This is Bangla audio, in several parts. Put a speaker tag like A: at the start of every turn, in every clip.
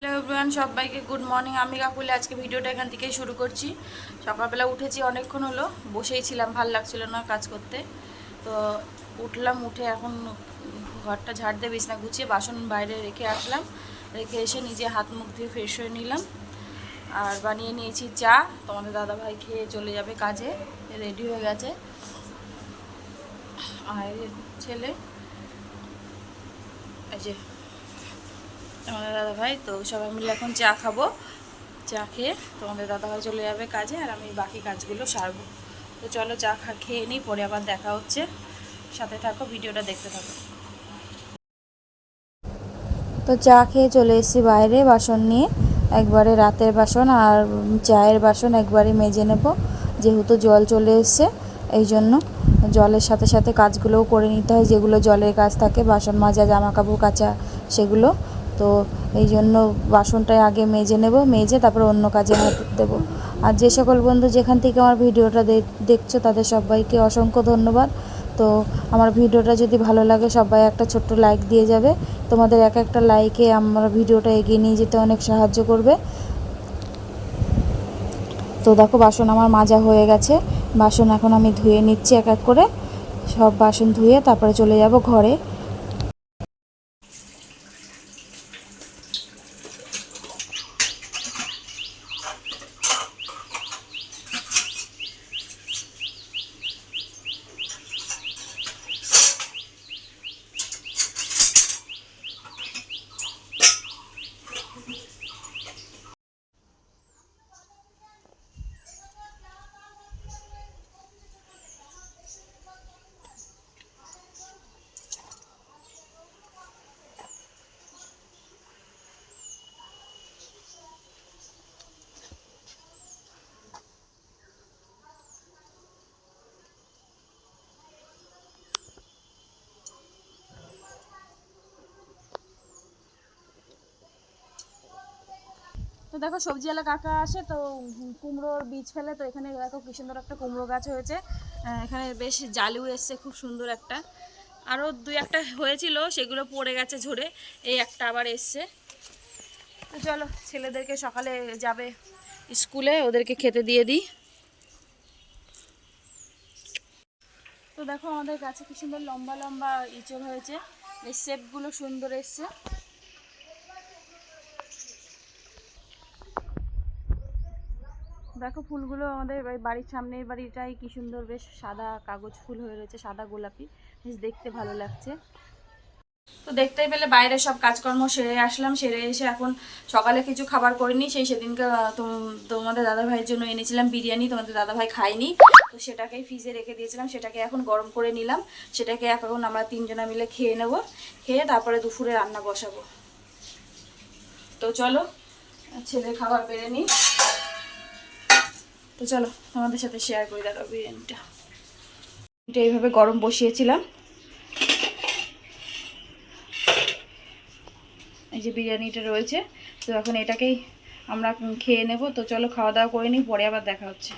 A: হ্যালো এভরিওয়ান, সবাইকে গুড মর্নিং। আমি কাকুলি আজকে ভিডিওটা এখান থেকেই শুরু করছি। সকালবেলা উঠেছি, অনেকক্ষণ হলো বসেই ছিলাম, ভাল লাগছিল না কাজ করতে। তো উঠলাম, উঠে এখন ঘরটা ঝাড় দিয়ে বিছনা গুছিয়ে বাসন বাইরে রেখে আসলাম। রেখে এসে নিজে হাত মুখ দিয়ে ফ্রেশ হয়ে নিলাম আর বানিয়ে নিয়েছি চা। তোমাদের দাদাভাই খেয়ে চলে যাবে কাজে, রেডি হয়ে গেছে। আর ছেলে এই যে তোমাদের দাদাভাই, তো সবাই মিলে এখন চা খাবো। চা খেয়ে তোমাদের দাদাভাই চলে যাবে কাজে আর আমি বাকি কাজগুলো সারবো। তো চলো চা খেয়ে নিই, পরে আবার দেখা হচ্ছে। সাথে থাকো, ভিডিওটা দেখতে থাকো।
B: তো চা খেয়ে চলে এসেছি বাইরে বাসন নিয়ে, একবারে রাতের বাসন আর চায়ের বাসন একবারে মেজে নেব, যেহেতু জল চলে এসছে। এই জন্য জলের সাথে সাথে কাজগুলোও করে নিতে হয়, যেগুলো জলের কাজ থাকে, বাসন মাজা, জামা কাপড় কাচা, সেগুলো। তো এই জন্য বাসনটাই আগে মেজে নেব, মেজে তারপর অন্য কাজে হাত দেবো। আর যে সকল বন্ধু যেখান থেকে আমার ভিডিওটা দেখছো তাদের সবাইকে অসংখ্য ধন্যবাদ। তো আমার ভিডিওটা যদি ভালো লাগে সবাই একটা ছোট্ট লাইক দিয়ে যাবে। তোমাদের এক একটা লাইকে আমার ভিডিওটা এগিয়ে নিয়ে যেতে অনেক সাহায্য করবে। তো দেখো বাসন আমার মাজা হয়ে গেছে, বাসন এখন আমি ধুয়ে নিচ্ছি এক এক করে। সব বাসন ধুয়ে তারপরে চলে যাব ঘরে।
A: তো দেখো সবজিওয়ালা কাকা আসে, তো কুমড়োর বীজ ফেলে। তো এখানে দেখো কি সুন্দর একটা কুমড়ো গাছ হয়েছে। এখানে বেশ জালিও এসছে, খুব সুন্দর একটা। আরও দুই একটা হয়েছিল, সেগুলো পড়ে গেছে ঝরে, এই একটা আবার এসছে। তো চলো ছেলেদেরকে সকালে যাবে স্কুলে, ওদেরকে খেতে দিয়ে দিই। তো দেখো আমাদের গাছে কি সুন্দর লম্বা লম্বা ইঁচড় হয়েছে, এই শেপগুলো সুন্দর এসছে। দেখো ফুলগুলো আমাদের বাড়ির সামনের বাড়িটাই কি সুন্দর, বেশ সাদা কাগজ ফুল হয়ে রয়েছে, সাদা গোলাপি, বেশ দেখতে ভালো লাগছে। তো দেখতেই পেলে বাইরে সব কাজকর্ম সেরে আসলাম, সেরে এসে এখন সকালে কিছু খাবার করিনি, সেদিনকে তোমাদের দাদাভাইয়ের জন্য এনেছিলাম বিরিয়ানি, তোমাদের দাদাভাই খায়নি, তো সেটাকেই ফ্রিজে রেখে দিয়েছিলাম, সেটাকে এখন গরম করে নিলাম। সেটাকে এখন আমরা তিনজনা মিলে খেয়ে নেব, খেয়ে তারপরে দুপুরে রান্না বসাবো। তো চলো ছেলের খাবার বেড়ে নিই। তো চলো তোমাদের সাথে শেয়ার করি দেখো বিরিয়ানিটা। এটা এইভাবে গরম বসিয়েছিলাম, এই যে বিরিয়ানিটা রয়েছে। তো এখন এটাকেই আমরা খেয়ে নেব। তো চলো খাওয়া দাওয়া করে নিই, পরে আবার দেখা হচ্ছে।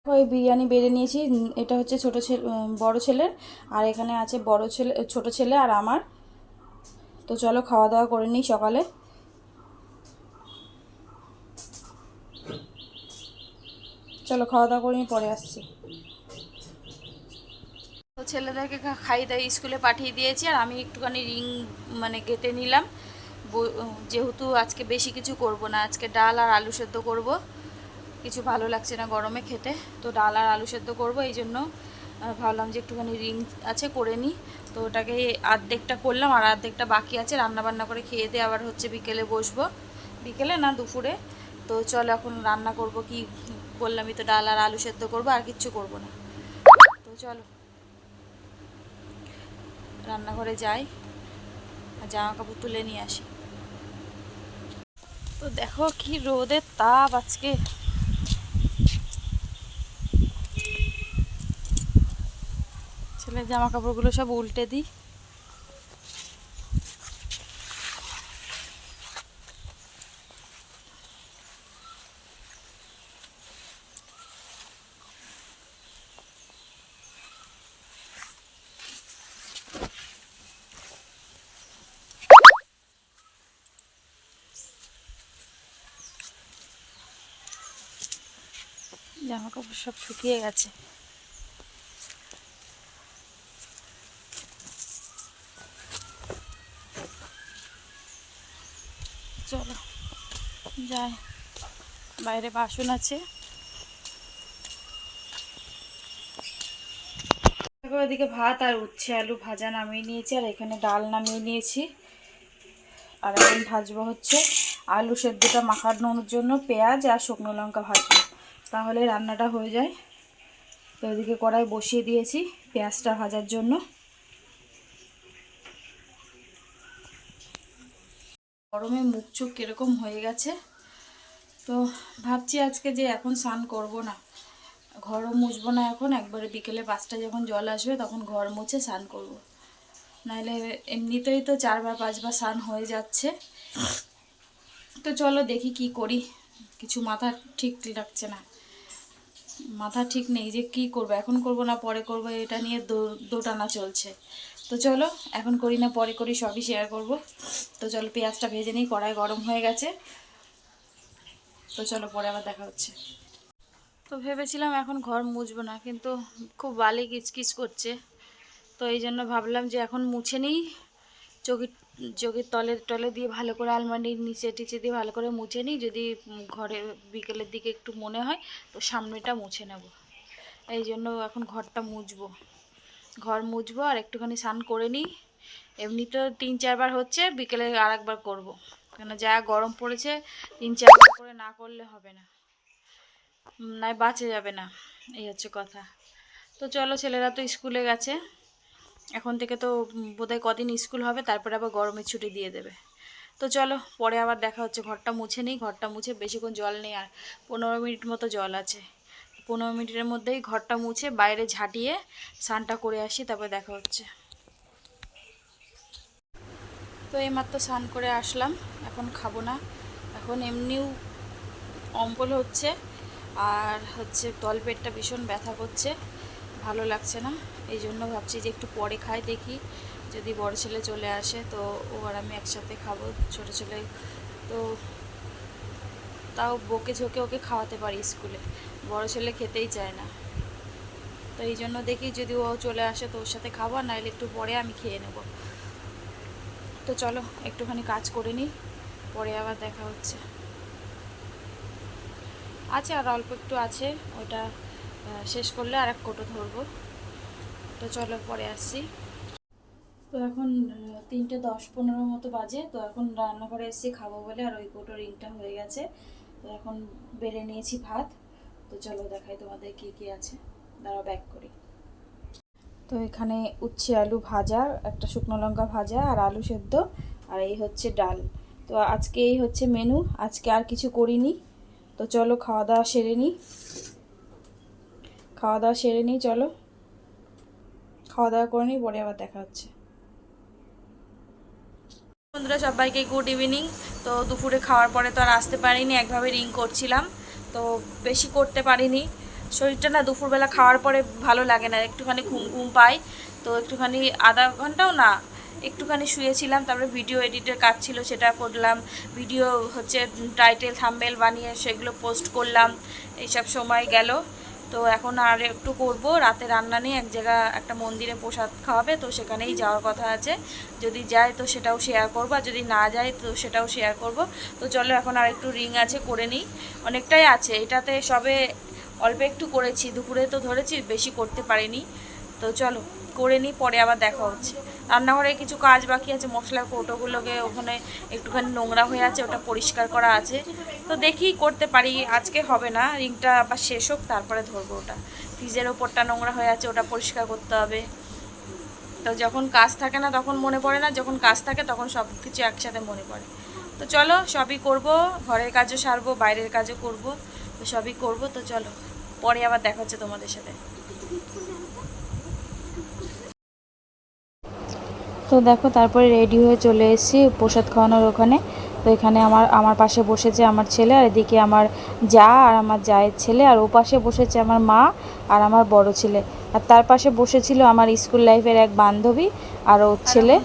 A: এই বিরিয়ানি বেড়ে নিয়েছি, এটা হচ্ছে ছোটো ছেলে, বড় ছেলের, আর এখানে আছে বড় ছেলে, ছোট ছেলে আর আমার। তো চলো খাওয়া দাওয়া করে নিই সকালে। চলো খাওয়া দাওয়া করে নিই, পরে আসছি। তো ছেলেদেরকে খাই দাই স্কুলে পাঠিয়ে দিয়েছি, আর আমি একটুখানি রিং গেঁথে নিলাম। যেহেতু আজকে বেশি কিছু করব না, আজকে ডাল আর আলু সেদ্ধ করব। কিছু ভালো লাগছে না গরমে খেতে, তো ডাল আর আলু সেদ্ধ করব। এই জন্য ভাবলাম যে একটুখানি রিং আছে করে নিই। তো ওটাকে অর্ধেকটা করলাম আর অর্ধেকটা বাকি আছে, রান্নাবান্না করে খেয়ে দিয়ে আবার হচ্ছে বিকেলে বসবো, বিকেলে না দুপুরে। তো চলো এখন রান্না করব, কি বললামই তো, ডাল আর আলু সেদ্ধ করব, আর কিচ্ছু করব না। তো চলো রান্নাঘরে যাই আর জামা কাপড় তুলে নিয়ে আসি। তো দেখো কি রোদের তাপ আজকে, ছেলের জামা কাপড়গুলো সব উল্টে দিই। জামা কাপড় সব শুকিয়ে গেছে। চলো যাই, বাইরে বাসন আছে। ওদিকে ভাত আর উচ্ছে আলু ভাজা নামিয়ে নিয়েছি, আর এখানে ডাল নামিয়ে নিয়েছি। আর এখন ভাজবো হচ্ছে আলু সেদ্ধটা মাখানোর জন্য পেঁয়াজ আর শুকনো লঙ্কা ভাজবো, তাহলে রান্নাটা হয়ে যায়। তো ওদিকে কড়াই বসিয়ে দিয়েছি পেঁয়াজটা ভাজার জন্য। গরমে মুখ চোখ কীরকম হয়ে গেছে, তো ভাবছি আজকে যে এখন স্নান করব না, ঘরও মুছবো না এখন, একবারে বিকেলে 5টায় যখন জল আসবে তখন ঘর মুছে স্নান করব। নাহলে এমনিতেই তো 4বার 5বার স্নান হয়ে যাচ্ছে। তো চলো দেখি কি করি, কিছু মাথা ঠিক লাগছে না, মাথা ঠিক নেই যে কি করব, এখন করব না পরে করব, এটা নিয়ে দোটানা চলছে। তো চলো এখন করি না পরে করি, সবই শেয়ার করব। তো চলো পেঁয়াজটা ভেজে নিই, কড়াই গরম হয়ে গেছে। তো চলো পরে আবার দেখা হচ্ছে। তো ভেবেছিলাম এখন ঘর মুছবো না, কিন্তু খুব বালি কিচকিচ করছে, তো এই জন্য ভাবলাম যে এখন মুছে নিই, চোখের তলে দিয়ে ভালো করে আলমারির নিচে টিচে দিয়ে ভালো করে মুছে নিই, যদি ঘরে বিকেলের দিকে একটু মনে হয় তো সামনেটা মুছে নেব। এই জন্য এখন ঘরটা মুছবো, ঘর মুছবো আর একটুখানি স্নান করে নিই। এমনি তো 3-4বার হচ্ছে, বিকেলে আর একবার করবো, কেন যা গরম পড়েছে 3-4বার করে না করলে হবে না, নাই বাঁচা যাবে না, এই হচ্ছে কথা। তো চলো ছেলেরা তো স্কুলে গেছে, এখন থেকে তো বোধহয় কদিন স্কুল হবে, তারপরে আবার গরমের ছুটি দিয়ে দেবে। তো চলো পরে আবার দেখা হচ্ছে, ঘরটা মুছে নিই, ঘরটা মুছে বেশিক্ষণ জল নেই, আর 15 মিনিট মতো জল আছে, 15 মিনিটের মধ্যেই ঘরটা মুছে বাইরে ঝাঁটিয়ে স্নানটা করে আসি, তারপরে দেখা হচ্ছে। তো এইমাত্র স্নান করে আসলাম, এখন খাবো না, এখন এমনিও অম্বল হচ্ছে, আর হচ্ছে তলপেটটা ভীষণ ব্যথা করছে, ভালো লাগছে না। এই জন্য ভাবছি যে একটু পরে খাই, দেখি যদি বড় ছেলে চলে আসে তো ও আর আমি একসাথে খাবো, ছোটো ছেলে তো তাও বকে ঝোঁকে ওকে খাওয়াতে পারি স্কুলে, বড় ছেলে খেতেই চায় না। তো এই জন্য দেখি যদি ও চলে আসে তো ওর সাথে খাবো, আর নাহলে একটু পরে আমি খেয়ে নেব। তো চলো একটুখানি কাজ করে নিই, পরে আবার দেখা হচ্ছে। আছে আর অল্প একটু আছে, ওটা শেষ করলে আর এক কোটো ধরবো। তো চলো পরে আসছি। তো এখন 3:10-15 মতো বাজে, তো এখন রান্নাঘরে এসেছি খাবো বলে, আর ওই কোটো রিংটা হয়ে গেছে। তো এখন বেড়ে নিয়েছি ভাত, তো চলো দেখাই তোমাদের কী কী আছে, দাঁড়াও ব্যাক করি। তো এখানে উচ্ছে আলু ভাজা, একটা শুকনো লঙ্কা ভাজা আর আলু সেদ্ধ, আর এই হচ্ছে ডাল। তো আজকে এই হচ্ছে মেনু, আজকে আর কিছু করিনি। তো চলো খাওয়া দাওয়া সেরে নিই, চলো খাওয়া দাওয়া করে নিই, পরে আবার দেখা হচ্ছে। বন্ধুরা সবাইকে গুড ইভিনিং। তো দুপুরে খাওয়ার পরে তো আর আসতে পারিনি, একভাবে রিং করছিলাম, তো বেশি করতে পারিনি। শরীরটা না দুপুরবেলা খাওয়ার পরে ভালো লাগে না, একটুখানি ঘুম ঘুম পাই, তো একটুখানি আধা ঘন্টাও না একটুখানি শুয়েছিলাম, তারপরে ভিডিও এডিটের কাজ ছিল সেটা করলাম, ভিডিও হচ্ছে টাইটেল থাম্বনেল বানিয়ে সেগুলো পোস্ট করলাম, এইসব সময় গেল। তো এখন আর একটু করব, রাতে রান্না নিয়ে এক জায়গা একটা মন্দিরে প্রসাদ খাওয়াবে, তো সেখানেই যাওয়ার কথা আছে, যদি যাই তো সেটাও শেয়ার করবো, আর যদি না যাই তো সেটাও শেয়ার করব। তো চলো এখন আর একটু রিং আছে করে নিই, অনেকটাই আছে এটাতে, সবে অল্প একটু করেছি, দুপুরে তো ধরেছি, বেশি করতে পারিনি। তো চলো করে নিই, পরে আবার দেখা হচ্ছে। রান্নাঘরে কিছু কাজ বাকি আছে, মশলার কৌটোগুলোকে ওখানে একটুখানি নোংরা হয়ে আছে, ওটা পরিষ্কার করা আছে, তো দেখি করতে পারি, আজকে হবে না, রিংটা আবার শেষ হোক তারপরে ধরবো। ওটা ফ্রিজের ওপরটা নোংরা হয়ে আছে, ওটা পরিষ্কার করতে হবে। তো যখন কাজ থাকে না তখন মনে পড়ে না, যখন কাজ থাকে তখন সব কিছু একসাথে মনে পড়ে। তো চলো সবই করব, ঘরের কাজও সারবো, বাইরের কাজও করব, তো সবই করব। তো চলো পরে আবার দেখা হচ্ছে তোমাদের সাথে। তো দেখো তারপরে রেডি হয়ে চলে এসেছি প্রসাদ খাওয়ানোর ওখানে। তো এখানে আমার পাশে বসেছে আমার ছেলে, আর এদিকে আমার যা আর আমার জায়ের ছেলে, আর ও পাশে বসেছে আমার মা আর আমার বড় ছেলে, আর তার পাশে বসেছিল আমার স্কুল লাইফের এক বান্ধবী আর ওর ছেলে।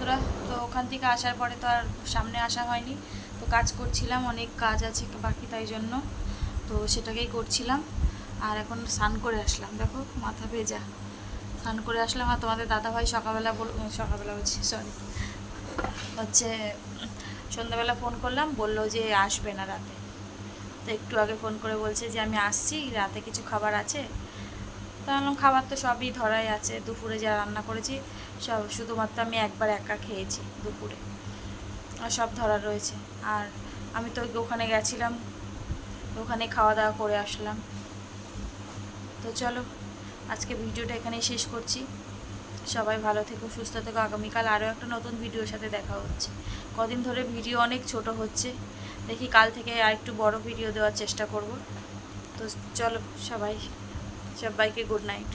A: তো ওখান থেকে আসার পরে তো আর সামনে আসা হয়নি, তো কাজ করছিলাম, অনেক কাজ আছে বাকি, তাই জন্য তো সেটাকেই করছিলাম। আর এখন স্নান করে আসলাম, দেখো মাথা ভেজা। স্নান করে আসলাম আর তোমাদের দাদাভাই সকালবেলা বলছি সরি হচ্ছে সন্ধ্যাবেলা ফোন করলাম, বললো যে আসবে না রাতে। তো একটু আগে ফোন করে বলছে যে আমি আসছি, রাতে কিছু খাবার আছে। তা বললাম খাবার তো সবই ধরাই আছে, দুপুরে যা রান্না করেছি সব, শুধুমাত্র আমি একবার একা খেয়েছি দুপুরে, আর সব ধরা রয়েছে। আর আমি তো ওখানে গেছিলাম, ওখানে খাওয়া দাওয়া করে আসলাম। তো চলো আজকে ভিডিওটা এখানেই শেষ করছি। সবাই ভালো থেকো, সুস্থ থেকো। আগামীকাল আরও একটা নতুন ভিডিওর সাথে দেখা হচ্ছে। কদিন ধরে ভিডিও অনেক ছোট হচ্ছে, দেখি কাল থেকে আর একটু বড় ভিডিও দেওয়ার চেষ্টা করব। তো চলো সবাইকে গুড নাইট।